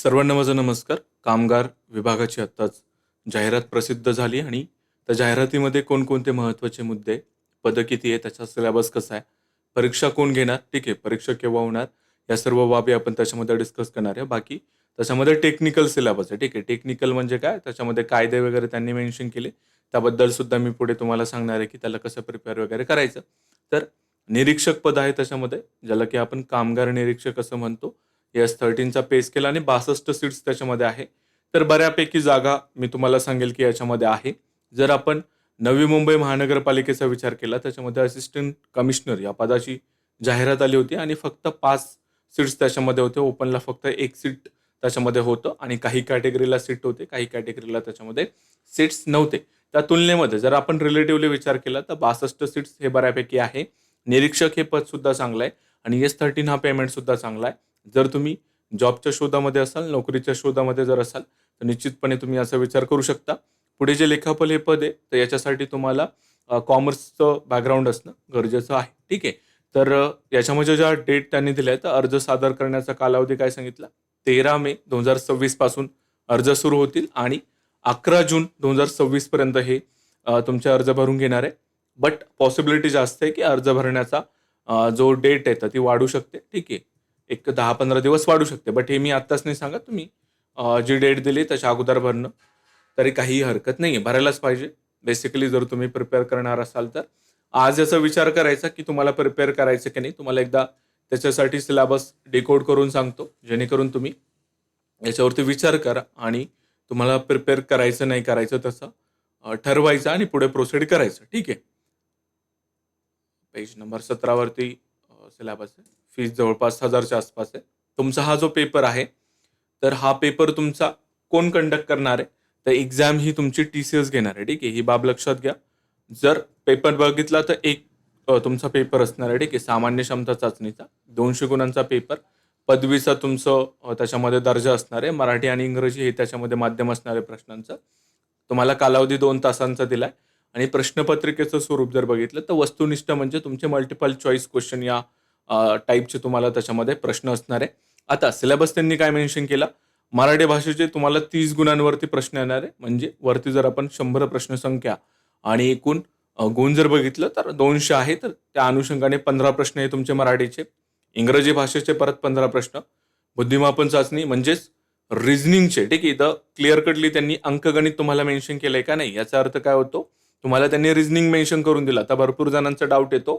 सर्वांना माझा नमस्कार. कामगार विभागाची आत्ताच जाहिरात प्रसिद्ध झाली आणि त्या जाहिरातीमध्ये कोणकोणते महत्त्वाचे मुद्दे, पदं किती आहे, त्याचा सिलेबस कसा आहे, परीक्षा कोण घेणार, ठीक आहे, परीक्षा केव्हा होणार, या सर्व बाबी आपण त्याच्यामध्ये डिस्कस करणार आहे. बाकी त्याच्यामध्ये टेक्निकल सिलेबस आहे, ठीक आहे. टेक्निकल म्हणजे काय, त्याच्यामध्ये कायदे वगैरे त्यांनी मेन्शन केले. त्याबद्दल सुद्धा मी पुढे तुम्हाला सांगणार आहे, की त्याला कसं प्रिपेअर वगैरे करायचं. तर निरीक्षक पद आहे त्याच्यामध्ये, ज्याला की आपण कामगार निरीक्षक असं म्हणतो. एस-13चा पे स्केल आणि 62 सीट्स त्याच्यामध्ये आहे. तर बऱ्यापैकी जागा मी तुम्हाला सांगेल, की याच्यामध्ये आहे. जर आपण नवी मुंबई महानगरपालिकेचा विचार केला, त्याच्यामध्ये असिस्टंट कमिशनर या पदाची जाहिरात आली होती आणि फक्त 5 सीट्स त्याच्यामध्ये होते. ओपनला फक्त 1 सीट त्याच्यामध्ये होतं आणि काही कॅटेगरीला सीट होते, काही कॅटेगरीला त्याच्यामध्ये सीट्स नव्हते. त्या तुलनेमध्ये जर आपण रिलेटिव्हली विचार केला, तर 62 सीट्स हे बऱ्यापैकी आहे. निरीक्षक हे पदसुद्धा चांगलं आहे आणि एस-13 हा पेमेंटसुद्धा चांगला आहे. जर तुम्ही जॉबच्या शोधामध्ये असाल, नोकरीच्या शोधामध्ये जर असाल, तर निश्चितपणे तुम्ही असा विचार करू शकता. पुढे जे लेखापल हे पद आहे, तर याच्यासाठी तुम्हाला कॉमर्सचं बॅकग्राऊंड असणं गरजेचं आहे. ठीक आहे. तर याच्यामध्ये ज्या डेट त्यांनी दिल्या आहेत, तर अर्ज सादर करण्याचा कालावधी काय सांगितला? 13 मे 2026 पासून अर्ज सुरू होतील आणि 11 जून 2026 पर्यंत हे तुमचे अर्ज भरून घेणार आहे. बट पॉसिबिलिटी जास्त आहे, की अर्ज भरण्याचा जो डेट आहे, तर ती वाढू शकते. ठीक आहे. एक 10-15 दिवस वाढू शकते. बट हे मी आत्ताच नाही सांगत. तुम्ही जी डेट दिली त्याच्या अगोदर भरणं तरी काहीही हरकत नाहीये. भरायलाच पाहिजे. बेसिकली जर तुम्ही प्रिपेअर करणार असाल तर. आज याचा विचार करायचा, की तुम्हाला प्रिपेअर करायचं की नाही. तुम्हाला एकदा त्याच्यासाठी सिलेबस डिकोड करून सांगतो. जेणेकरून तुम्ही याच्यावरती विचार करा आणि तुम्हाला प्रिपेअर करायचं नाही करायचं तसं ठरवायचं आणि पुढे प्रोसीड करायचं. ठीक आहे. पेज नंबर 17 वरती सिलेबस आहे. फीस जवळपास 1000च्या आसपास आहे. तुमचा हा जो पेपर आहे, तर हा पेपर तुमचा कोण कंडक्ट करणार आहे? तर एक्झाम ही तुमची टी-सी-एस घेणार आहे. ठीक आहे. ही बाब लक्षात घ्या. जर पेपर बघितला तर एक तुमचा पेपर असणार आहे. ठीक आहे. सामान्य क्षमता चाचणीचा 200 गुणांचा पेपर. पदवीचा तुमचं त्याच्यामध्ये दर्जा असणार आहे. मराठी आणि इंग्रजी हे त्याच्यामध्ये माध्यम असणार आहे प्रश्नांचं. तुम्हाला कालावधी 2 तासांचा दिलाय आणि प्रश्नपत्रिकेचं स्वरूप जर बघितलं तर वस्तुनिष्ठ म्हणजे तुमचे मल्टिपल चॉईस क्वेश्चन या टाईपचे तुम्हाला त्याच्यामध्ये प्रश्न असणार आहे. आता सिलेबस त्यांनी काय मेन्शन केला? मराठी भाषेचे तुम्हाला 30 गुणांवरती प्रश्न येणार आहे. म्हणजे वरती जर आपण 100 प्रश्न संख्या आणि एकूण गुण जर बघितलं तर 200 आहे. तर त्या अनुषंगाने 15 प्रश्न हे तुमचे मराठीचे. इंग्रजी भाषेचे परत 15 प्रश्न. बुद्धिमापन चाचणी म्हणजेच रिझनिंगचे. ठीक आहे. इथं क्लिअर कटली त्यांनी अंकगणित तुम्हाला मेन्शन केलंय का नाही? याचा अर्थ काय होतो? तुम्हाला त्यांनी रिझनिंग मेन्शन करून दिला. तर भरपूर जणांचा डाऊट येतो,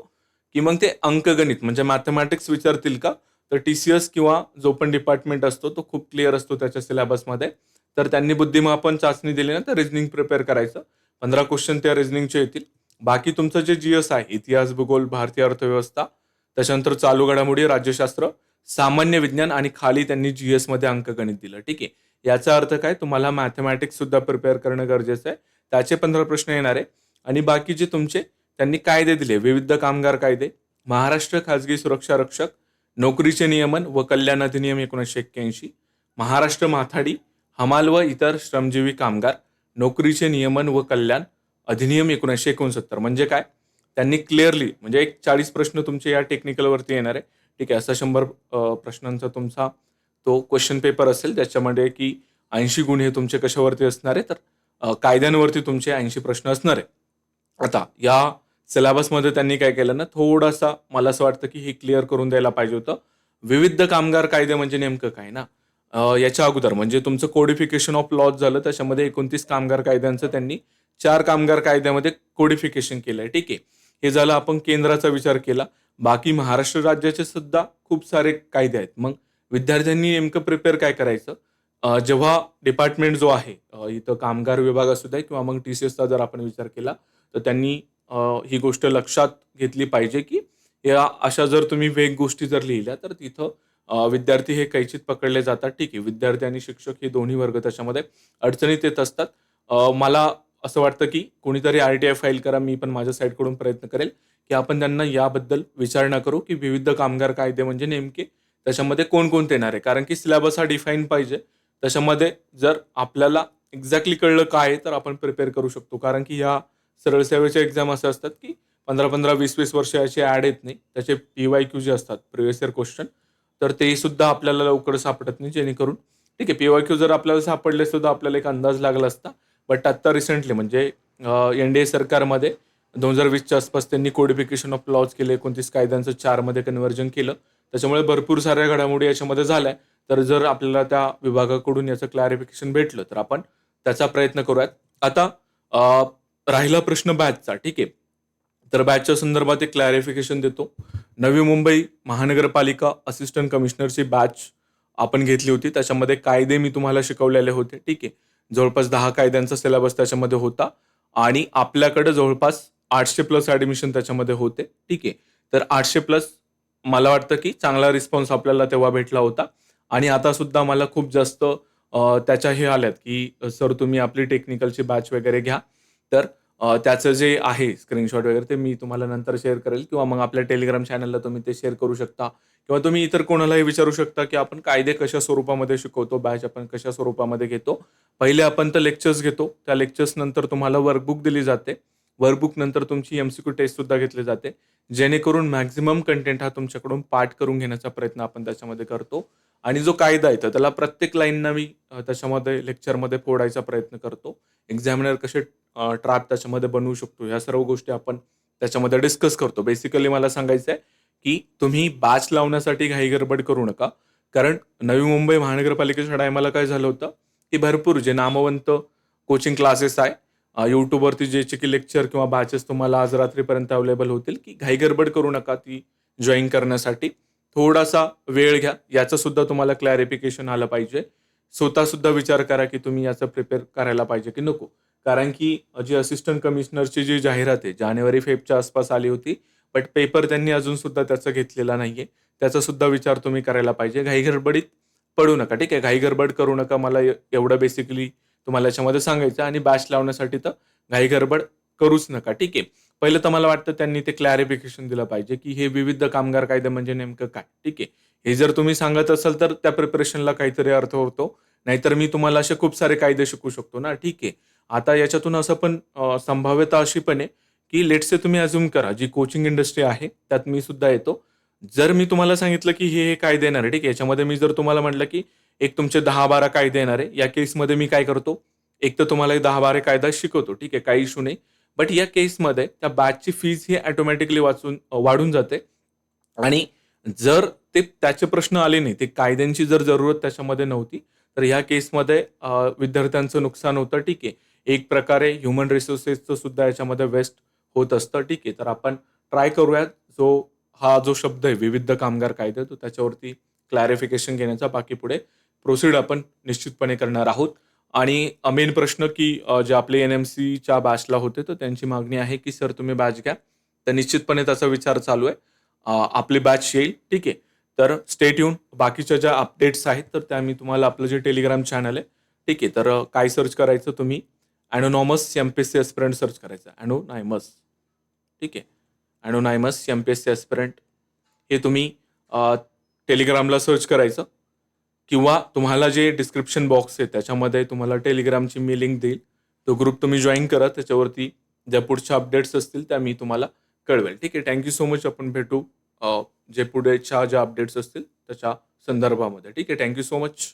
की मग ते अंकगणित म्हणजे मॅथमॅटिक्स विचारतील का? तर टी-सी-एस किंवा जो पण डिपार्टमेंट असतो तो खूप क्लिअर असतो त्याच्या सिलेबसमध्ये. तर त्यांनी बुद्धिमापन चाचणी दिली ना, तर रिझनिंग प्रिपेअर करायचं. 15 क्वेश्चन त्या रिझनिंगचे येतील. बाकी तुमचं जे जी-एस आहे, इतिहास, भूगोल, भारतीय अर्थव्यवस्था, त्याच्यानंतर चालू घडामोडी, राज्यशास्त्र, सामान्य विज्ञान आणि खाली त्यांनी जी-एसमध्ये अंकगणित दिलं. ठीक आहे. याचा अर्थ काय? तुम्हाला मॅथमॅटिक्स सुद्धा प्रिपेअर करणं गरजेचं आहे. त्याचे 15 प्रश्न येणार आहे आणि बाकीचे तुमचे त्यांनी कायदे दिले. विविध कामगार कायदे, महाराष्ट्र खाजगी सुरक्षा रक्षक, नोकरीचे नियमन व कल्याण अधिनियम 1981, महाराष्ट्र माथाडी, हमाल व इतर श्रमजीवी कामगार, नोकरीचे नियमन व कल्याण अधिनियम 1969. म्हणजे काय? त्यांनी क्लिअरली म्हणजे एक 40 प्रश्न तुमचे या टेक्निकलवरती येणार आहे. ठीक आहे. असा 100 प्रश्नांचा तुमचा तो क्वेश्चन पेपर असेल. त्याच्यामध्ये की 80 गुण हे तुमचे कशावरती असणार आहे? तर कायद्यांवरती तुमचे 80 प्रश्न असणार आहे. आता या सिलेबसमध्ये त्यांनी काय केलं ना, थोडासा मला असं वाटतं की हे क्लिअर करून द्यायला पाहिजे होतं. विविध कामगार कायदे म्हणजे नेमकं काय ना? याच्या अगोदर म्हणजे तुमचं कोडिफिकेशन ऑफ लॉज झालं. त्याच्यामध्ये 29 कामगार कायद्यांचं त्यांनी 4 कामगार कायद्यामध्ये कोडिफिकेशन केलंय. ठीक आहे. हे झालं आपण केंद्राचा विचार केला. बाकी महाराष्ट्र राज्याचे सुद्धा खूप सारे कायदे आहेत. मग विद्यार्थ्यांनी नेमकं प्रिपेअर काय करायचं? जेव्हा डिपार्टमेंट जो आहे इथं कामगार विभाग असू द्या किंवा मग टी-सी-एसचा जर आपण विचार केला, तर त्यांनी ही गोष्ट लक्षात घेतली पाहिजे, की या अशा जर तुम्ही वेग गोष्टी जर लिहिल्या, तर तिथं विद्यार्थी हे कैचीत पकडले जातात. ठीक आहे. विद्यार्थी आणि शिक्षक हे दोन्ही वर्ग त्याच्यामध्ये अडचणीत येत असतात. मला असं वाटतं, की कोणीतरी आर-टी-आय फाईल करा. मी पण माझ्या साईडकडून प्रयत्न करेल, की आपण त्यांना याबद्दल विचारणा करू, की विविध कामगार कायदे म्हणजे नेमके त्याच्यामध्ये कोणकोणते येणार आहे. कारण की सिलेबस हा डिफाईन पाहिजे. त्याच्यामध्ये जर आपल्याला एक्झॅक्टली कळलं काय आहे, तर आपण प्रिपेअर करू शकतो. कारण की ह्या सरळ सेवेचे एक्झाम असे असतात, की 15-15, 20-20 वर्ष याची ॲड येत नाही. त्याचे पी-वाय-क्यू जे असतात, प्रिव्हियस इयर क्वेश्चन, तर ते सुद्धा आपल्याला लवकर सापडत नाही. जेणेकरून ठीक आहे. पी-वाय-क्यू जर आपल्याला सापडले असते तर आपल्याला एक अंदाज लागला असता. बट आत्ता रिसेंटली म्हणजे एन-डी-ए सरकारमध्ये 2020च्या आसपास त्यांनी कोडिफिकेशन ऑफ लॉज केले. 29 कायद्यांचं 4 मध्ये कन्व्हर्जन केलं. त्याच्यामुळे भरपूर साऱ्या घडामोडी याच्यामध्ये झाल्या. तर जर आपल्याला त्या विभागाकडून याचं क्लॅरिफिकेशन भेटलं तर आपण त्याचा प्रयत्न करूयात. आता अ, राहिला प्रश्न बॅचचा. ठीक आहे. तर बॅचच्या संदर्भात एक क्लॅरिफिकेशन देतो. नवी मुंबई महानगरपालिका असिस्टंट कमिशनरची बॅच आपण घेतली होती. त्याच्यामध्ये कायदे मी तुम्हाला शिकवलेले होते. ठीक आहे. जवळपास 10 कायद्यांचा सिलेबस त्याच्यामध्ये होता आणि आपल्याकडे जवळपास 800 प्लस ॲडमिशन त्याच्यामध्ये होते. ठीक आहे. तर 800 प्लस मला वाटतं की चांगला रिस्पॉन्स आपल्याला तेव्हा भेटला होता आणि आता सुद्धा मला खूप जास्त त्याच्या हे आल्यात की सर तुम्ही आपली टेक्निकलची बॅच वगैरे घ्या. तर त्याचं जे आहे स्क्रीनशॉट वगैरे ते मी तुम्हाला नंतर शेअर करेल किंवा मग आपल्या टेलिग्राम चॅनलला तुम्ही ते शेअर करू शकता किंवा तुम्ही इतर कोणालाही विचारू शकता की आपण कायदे कशा स्वरूपामध्ये शिकवतो, बॅच आपण कशा स्वरूपामध्ये घेतो. पहिले आपण तर लेक्चर्स घेतो. त्या लेक्चर्स नंतर तुम्हाला वर्कबुक दिली जाते. वर्कबुक नंतर तुमची एम-सी-क्यू टेस्ट सुद्धा घेतली जाते. जेणेकरून मॅक्सिमम कंटेंट हा तुमच्याकडून पाठ करून घेण्याचा प्रयत्न आपण त्याच्यामध्ये करतो आणि जो कायदा आहे तर त्याला प्रत्येक लाईनना मी त्याच्यामध्ये लेक्चरमध्ये फोडायचा प्रयत्न करतो. एक्झामिनर कसे ट्रॅप त्याच्यामध्ये बनवू शकतो. ह्या सर्व गोष्टी आपण त्याच्यामध्ये डिस्कस करतो. बेसिकली मला सांगायचं आहे, की तुम्ही बॅच लावण्यासाठी घाई-गडबड करू नका. कारण नवी मुंबई महानगरपालिकेच्या टायमाला काय झालं होतं, की भरपूर जे नामवंत कोचिंग क्लासेस आहे, YouTubeवरती ज्याचे की लेक्चर किंवा बॅचेस तुम्हाला आज रात्रीपर्यंत अवेलेबल होतील, की घाई-गडबड करू नका ती जॉइन करण्यासाठी. थोडासा वेळ घ्या. याचं सुद्धा तुम्हाला क्लॅरिफिकेशन आलं पाहिजे. स्वतः सुद्धा विचार करा, की तुम्ही याचं प्रिपेअर करायला पाहिजे की नको. कारण की जी असिस्टंट कमिशनरची जी जाहिरात आहे, जानेवारी-फेबच्या आसपास आली होती. बट पेपर त्यांनी अजून सुद्धा त्याचा घेतलेला नाहीये. त्याचा सुद्धा विचार तुम्ही करायला पाहिजे. घाई-गडबडीत पडू नका. ठीक आहे. घाई-गडबड करू नका. मला एवढं बेसिकली तुम्हाला याच्यामध्ये सांगायचं आहे आणि बॅच लावण्यासाठी तर घाई-गडबड करूच नका. ठीक आहे. पहिलं तर मला वाटतं त्यांनी ते क्लॅरिफिकेशन दिलं पाहिजे, की हे विविध कामगार कायदे म्हणजे नेमकं काय? ठीक आहे. हे जर तुम्ही सांगत असाल तर त्या प्रिपरेशनला काहीतरी अर्थ होतो. नाहीतर मी तुम्हाला असे खूप सारे कायदे शिकवू शकतो ना. ठीक आहे. आता याच्यातून असं पण संभाव्यता अशी पण आहे, की लेट्स से तुम्ही अझ्युम करा, जी कोचिंग इंडस्ट्री आहे, त्यात मी सुद्धा येतो. जर मी तुम्हाला सांगितलं, की हे कायदे येणार आहे, ठीक आहे. याच्यामध्ये मी जर तुम्हाला म्हटलं, की एक तुमचे 10-12 कायदे येणार आहे. या केसमध्ये मी काय करतो, एक तर तुम्हाला 10-12 कायदा शिकवतो. ठीक आहे, काही इश्यू नाही. बट या केसमध्ये त्या बॅचची फीज ही ऑटोमॅटिकली वाढून जाते आणि जर ते त्याचे प्रश्न आले नाही, ते कायद्यांची जर जरूरत त्याच्यामध्ये नव्हती, तर ह्या केसमध्ये विद्यार्थ्यांचं नुकसान होतं. ठीक आहे. एक प्रकारे ह्युमन रिसोर्सेसचं सुद्धा याच्यामध्ये वेस्ट होत असतं. ठीक आहे. तर आपण ट्राय करूयात हा जो शब्द आहे विविध कामगार कायदे तो त्याच्यावरती क्लॅरिफिकेशन घेण्याचा. बाकी पुढे प्रोसीड आपण निश्चितपणे करणार आहोत. आणि मेन प्रश्न की जे आपले एन-एम-सीच्या बॅचला होते तर त्यांची मागणी आहे की सर तुम्ही बॅच घ्या. तर निश्चितपणे त्याचा विचार चालू आहे. आपली बॅच येईल. ठीक आहे. तर स्टे ट्यून. बाकीच्या ज्या अपडेट्स आहेत तर त्या मी तुम्हाला आपलं जे टेलिग्राम चॅनल आहे. ठीक आहे. तर काय सर्च करायचं तुम्ही एनोनॉमस एम-पी-एस-सी एस्पिरंट सर्च करायचं. एनोनायमस. ठीक आहे. एनोनायमस एम-पी-एस-सी एस्पिरंट हे तुम्ही टेलिग्रामला सर्च करायचं किंवा तुम्हाला जे डिस्क्रिप्शन बॉक्स आहे त्याच्यामध्ये तुम्हाला टेलिग्रामची मी लिंक देईल. तो ग्रुप तुम्ही जॉइन करा. त्याच्यावरती ज्या पुढच्या अपडेट्स असतील त्या मी तुम्हाला कळवेल. ठीक आहे. Thank you so much. आपण भेटू जे पुढेच्या ज्या अपडेट्स असतील त्याच्या संदर्भामध्ये. ठीक आहे. Thank you so much.